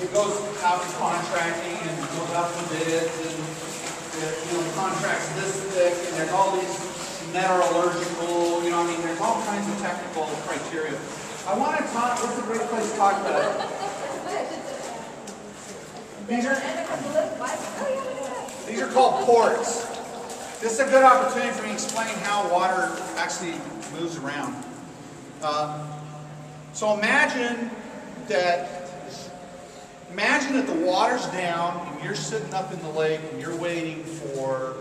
it goes out to contracting and goes out for bids, and the contract's this thick, and there's all these metallurgical, I mean, there's all kinds of technical criteria. I want to talk, what's a great place to talk about it? These are called ports. This is a good opportunity for me to explain how water actually moves around. So imagine that the water's down and you're sitting up in the lake and you're waiting for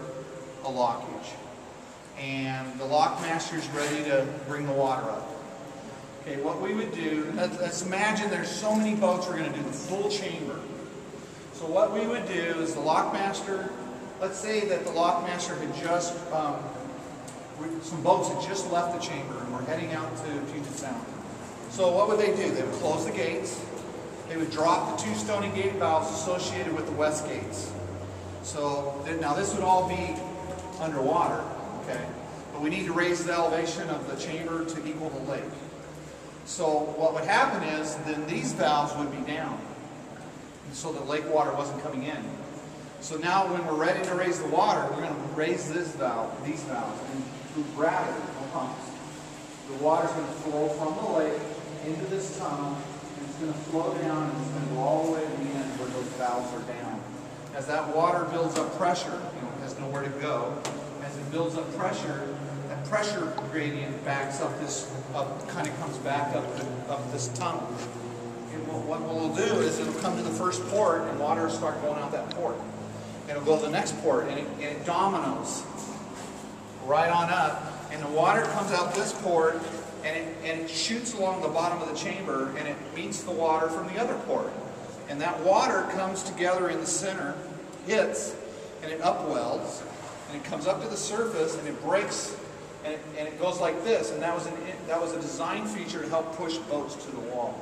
a lockage. And the lockmaster's ready to bring the water up. Okay, what we would do, let's imagine there's so many boats we're going to do the full chamber. So what we would do is the lockmaster, let's say that the lockmaster had just, some boats had just left the chamber and were heading out to Puget Sound. So what would they do? They would close the gates. They would drop the two stony gate valves associated with the west gates. So now this would all be underwater, okay? But we need to raise the elevation of the chamber to equal the lake. So what would happen is then these valves would be down, so the lake water wasn't coming in. So now when we're ready to raise the water, we're going to raise these valves, and through gravity, no pumps. The water's going to flow from the lake into this tunnel, and it's going to flow down, and it's going to go all the way to the end where those valves are down. As that water builds up pressure, it has nowhere to go. As it builds up pressure, that pressure gradient backs up this, kind of comes back up this tunnel. What we'll do is it'll come to the first port and water will start going out that port. It'll go to the next port and it dominoes right on up, and the water comes out this port and it shoots along the bottom of the chamber and it meets the water from the other port. And that water comes together in the center, hits, and it upwells, and it comes up to the surface and it breaks, and it goes like this. And that was a design feature to help push boats to the wall.